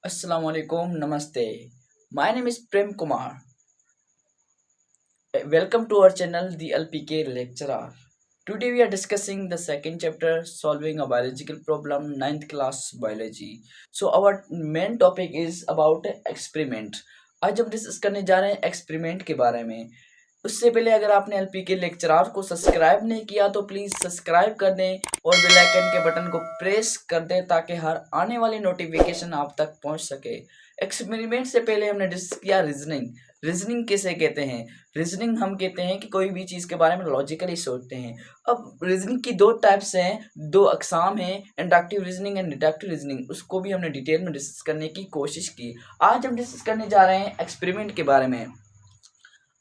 Assalamualaikum, Namaste. My name is Prem Kumar. Welcome to our channel, the LPK Lecturer. Today we are discussing the second chapter, solving a biological problem, ninth class biology. So our main topic is about experiment. आज हम discuss करने जा रहे हैं experiment के बारे में। उससे पहले अगर आपने एलपी के लेक्चरार को सब्सक्राइब नहीं किया तो प्लीज़ सब्सक्राइब कर दें और बेल आइकन के बटन को प्रेस कर दें ताकि हर आने वाली नोटिफिकेशन आप तक पहुंच सके। एक्सपेरिमेंट से पहले हमने डिस्कस किया रीजनिंग। रीजनिंग किसे कहते हैं? रीजनिंग हम कहते हैं कि कोई भी चीज़ के बारे में लॉजिकली सोचते हैं। अब रीजनिंग की दो टाइप्स हैं, दो अकसाम हैं, inductive reasoning and deductive reasoning. उसको भी हमने डिटेल में डिस्कस करने की कोशिश की। आज हम डिस्कस करने जा रहे हैं एक्सपेरिमेंट के बारे में।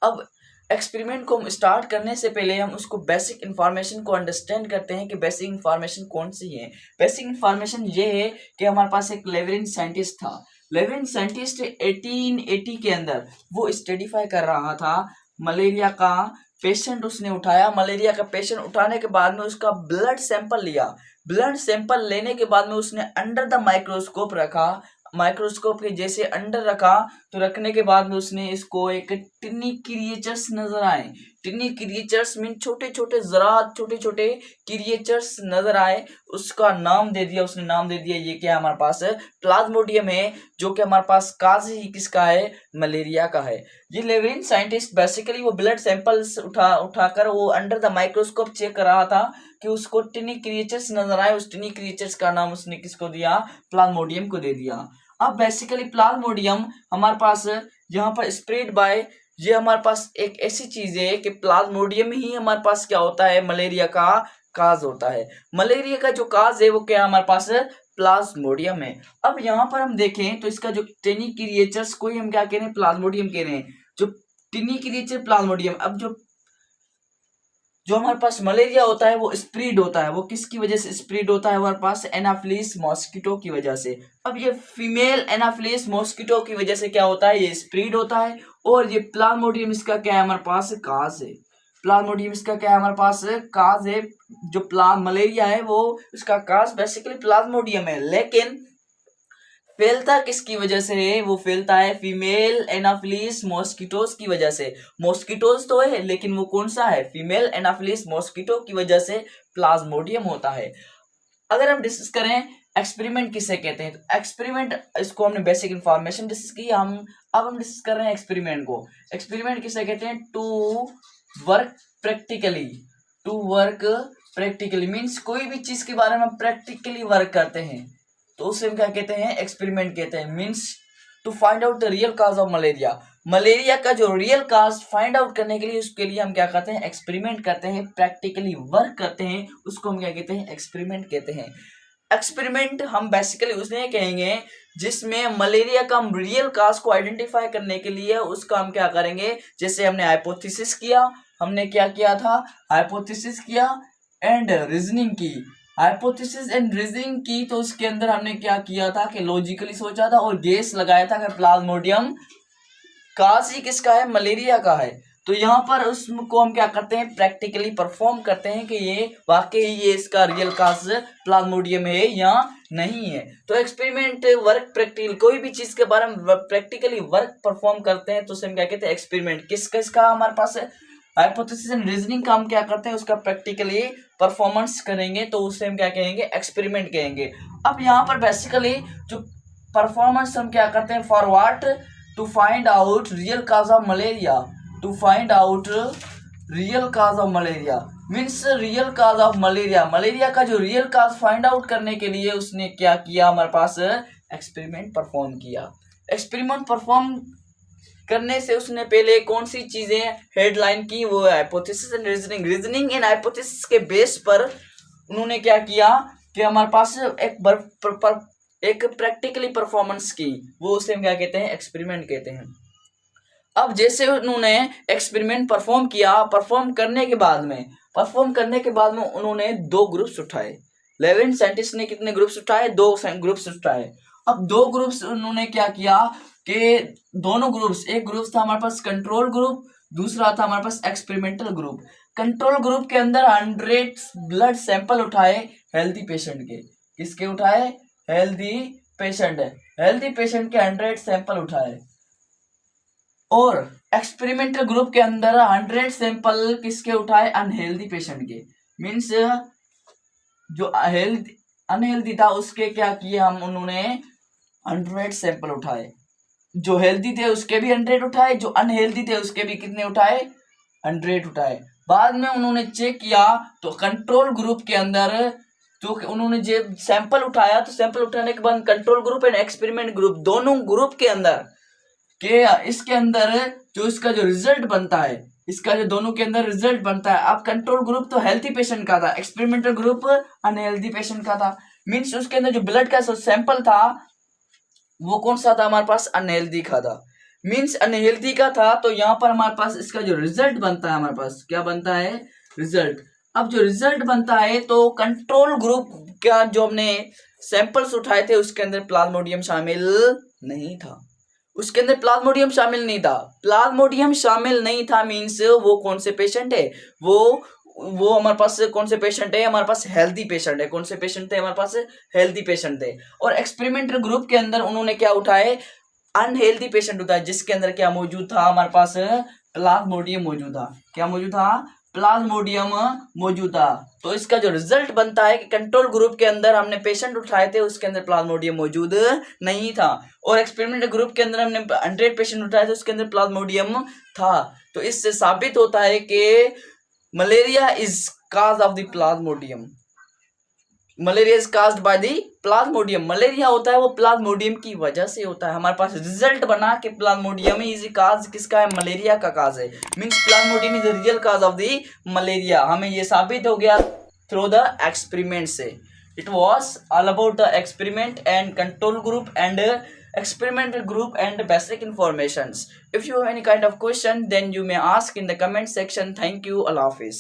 अब एक्सपेरिमेंट को हम स्टार्ट करने से पहले हम उसको बेसिक इन्फॉर्मेशन को अंडरस्टैंड करते हैं कि बेसिक इन्फॉर्मेशन कौन सी है। बेसिक इन्फॉर्मेशन ये है कि हमारे पास एक लेवरिन साइंटिस्ट था। लेवरिन साइंटिस्ट 1880 के अंदर वो स्टडीफाई कर रहा था मलेरिया का पेशेंट उसने उठाया। मलेरिया का पेशेंट उठाने के बाद में उसका ब्लड सैंपल लिया। ब्लड सैंपल लेने के बाद में उसने अंडर द माइक्रोस्कोप रखा। माइक्रोस्कोप के जैसे अंडर रखा तो रखने के बाद में उसने इसको एक टिनी क्रिएचर्स नजर आए। टिनी क्रिएचर्स मीन छोटे छोटे ज़रात, छोटे छोटे क्रिएचर्स नजर आए। उसका नाम दे दिया, उसने नाम दे दिया ये क्या हमारे पास प्लाज्मोडियम है, जो कि हमारे पास काज ही किसका है, मलेरिया का है। ये लेवरिन साइंटिस्ट बेसिकली वो ब्लड सैंपल्स उठाकर वो अंडर द माइक्रोस्कोप चेक कर रहा था कि उसको टिनी क्रिएचर्स नजर आए। उस टिनी क्रिएचर्स का नाम उसने किसको दिया, प्लाज्मोडियम को दे दिया। अब बेसिकली प्लाज्मोडियम हमारे पास यहाँ पर स्प्रेड बाय, ये हमारे पास एक ऐसी चीज है कि प्लाज्मोडियम ही हमारे पास क्या होता है, मलेरिया का काज होता है। मलेरिया का जो काज है वो क्या हमारे पास प्लाज्मोडियम है। अब यहाँ पर हम देखें तो इसका जो टिनी क्रिएचर्स को ही हम क्या कह रहे हैं, प्लाज्मोडियम कह रहे हैं। जो टिनी क्रिएचर प्लाज्मोडियम। अब जो हमारे पास मलेरिया होता है वो स्प्रेड होता है। वो किसकी वजह से स्प्रेड होता है हमारे पास, एनाफिलिस मॉस्किटो की वजह से। अब ये फीमेल एनाफिलिस मॉस्किटो की वजह से क्या होता है, ये स्प्रेड होता है। और ये प्लाज्मोडियम इसका क्या है हमारे पास, काज है। प्लाज्मोडियम इसका क्या है हमारे पास, काज है। जो मलेरिया है वो उसका काज बेसिकली प्लाज्मोडियम है। लेकिन फैलता किसकी वजह से है, वो फैलता है फीमेल एनाफिलिस मॉस्किटोज की वजह से। मॉस्किटोज तो है लेकिन वो कौन सा है, फीमेल एनाफिलिस मॉस्किटो की वजह से प्लाज्मोडियम होता है। अगर हम डिस्कस करें एक्सपेरिमेंट किसे कहते हैं, तो एक्सपेरिमेंट, इसको हमने बेसिक इंफॉर्मेशन डिस्कस की। अब हम डिस्कस कर रहे हैं एक्सपेरिमेंट को। एक्सपेरिमेंट किसे कहते हैं, to work practically. To work practically means कोई भी चीज के बारे में प्रैक्टिकली वर्क करते हैं तो उसे हम क्या कहते हैं, एक्सपेरिमेंट कहते हैं। Means to find out the real cause of malaria. Malaria का जो रियल काज फाइंड आउट करने के लिए उसके लिए हम क्या करते हैं, एक्सपेरिमेंट करते हैं, प्रैक्टिकली वर्क करते हैं। उसको हम क्या कहते हैं, एक्सपेरिमेंट कहते हैं। एक्सपेरिमेंट हम बेसिकली उसने कहेंगे जिसमें मलेरिया का रियल काज को आइडेंटिफाई करने के लिए उसका हम क्या करेंगे, जैसे हमने हाइपोथेसिस किया, हमने क्या किया था, हाइपोथेसिस किया एंड रीजनिंग की। हाइपोथेसिस एंड रीजनिंग की तो उसके अंदर हमने क्या किया था कि लॉजिकली सोचा था और गेस लगाया था कि प्लाज्मोडियम काज ही किसका है, मलेरिया का है। तो यहाँ पर उसको हम क्या करते हैं, प्रैक्टिकली परफॉर्म करते हैं कि ये वाकई ये इसका रियल काज प्लाज्मोडियम है या नहीं है। तो एक्सपेरिमेंट वर्क प्रैक्टिकल, कोई भी चीज के बारे में प्रैक्टिकली वर्क परफॉर्म करते हैं तो उसे हम क्या कहते हैं, एक्सपेरिमेंट। किसका हमारे पास है, हाइपोथेसिस एंड रीजनिंग का हम क्या करते हैं, उसका प्रैक्टिकली परफॉर्मेंस करेंगे तो उसे हम क्या कहेंगे, एक्सपेरिमेंट कहेंगे। अब यहाँ पर बेसिकली जो परफॉर्मेंस हम क्या करते हैं, for what, to find out real cause of malaria. To find out real cause of malaria means real cause of malaria. Malaria का जो रियल काज फाइंड आउट करने के लिए उसने क्या किया, हमारे पास एक्सपेरिमेंट परफॉर्म किया। एक्सपेरिमेंट परफॉर्म करने से उसने पहले कौन सी चीजें हेडलाइन की, वो hypothesis and reasoning. Reasoning and hypothesis के बेस पर उन्होंने क्या किया कि हमारे पास एक प्रैक्टिकली परफॉर्मेंस की, वो उसे हम क्या कहते हैं, एक्सपेरिमेंट कहते हैं। अब जैसे उन्होंने एक्सपेरिमेंट परफॉर्म किया, परफॉर्म करने के बाद में उन्होंने दो ग्रुप्स उठाए। लेवरिन साइंटिस्ट ने कितने ग्रुप्स उठाए, दो ग्रुप्स उठाए। अब दो ग्रुप्स उन्होंने क्या किया कि दोनों ग्रुप्स, एक ग्रुप था हमारे पास कंट्रोल ग्रुप, दूसरा था हमारे पास एक्सपेरिमेंटल ग्रुप। कंट्रोल ग्रुप के अंदर 100 ब्लड सैंपल उठाए हेल्दी पेशेंट के। किसके उठाए, हेल्दी पेशेंट है, हेल्दी पेशेंट के 100 सैंपल उठाए और एक्सपेरिमेंटल ग्रुप के अंदर 100 सैंपल किसके उठाए, अनहेल्दी पेशेंट के। मीन्स जो अनहेल्दी था उसके क्या किए हम, उन्होंने 100 सैंपल उठाए, जो हेल्दी थे उसके भी 100 उठाए, जो अनहेल्दी थे उसके भी कितने उठाए, 100 उठाए। बाद में उन्होंने चेक किया तो कंट्रोल ग्रुप के अंदर तो उन्होंने जब सैंपल उठाया तो सैंपल उठाने के बाद control group and experiment group दोनों ग्रुप के अंदर के इसके अंदर जो इसका जो रिजल्ट बनता है, इसका जो दोनों के अंदर रिजल्ट बनता है, अब कंट्रोल ग्रुप तो हेल्थी पेशेंट का था, एक्सपेरिमेंटल ग्रुप अनहेल्दी पेशेंट का था। मीन्स उसके अंदर जो ब्लड का सैंपल था वो कौन सा था हमारे पास, अनहेल्दी का था। मीन्स अनहेल्दी का था तो यहाँ पर हमारे पास इसका जो रिजल्ट बनता है, हमारे पास क्या बनता है, रिजल्ट। अब जो रिजल्ट बनता है तो कंट्रोल ग्रुप का जो हमने सैंपल्स उठाए थे उसके अंदर प्लाज्मोडियम शामिल नहीं था, उसके अंदर प्लाज्मोडियम शामिल नहीं था। प्लाज्मोडियम शामिल नहीं था मीन्स वो कौन से पेशेंट है, वो हमारे पास कौन से पेशेंट है, हमारे पास हेल्दी पेशेंट है। कौन से पेशेंट थे हमारे पास, हेल्दी पेशेंट थे। और एक्सपेरिमेंटल ग्रुप के अंदर उन्होंने क्या उठाए, अनहेल्दी पेशेंट उठाए, जिसके अंदर क्या मौजूद था, हमारे पास प्लाज्मोडियम मौजूद था। क्या मौजूद था, प्लाज्मोडियम मौजूद था। तो इसका जो रिजल्ट बनता है कि कंट्रोल ग्रुप के अंदर हमने पेशेंट उठाए थे उसके अंदर प्लाज्मोडियम मौजूद नहीं था, और एक्सपेरिमेंटल ग्रुप के अंदर हमने 100 पेशेंट उठाए थे उसके अंदर प्लाज्मोडियम था। तो इससे साबित होता है कि malaria is cause of the Plasmodium, malaria is caused by the Plasmodium. Malaria होता है वो प्लाज्मोडियम की वजह से होता है। हमारे पास रिजल्ट बना के प्लाज्मोडियम इज काज किसका है, मलेरिया का काज है। Means Plasmodium is the real cause of the malaria. हमें ये साबित हो गया थ्रू द एक्सपेरिमेंट से। It was all about the experiment and control group and experimental group and basic informations. If you have any kind of question then you may ask in the comment section. Thank you. Allah Hafiz.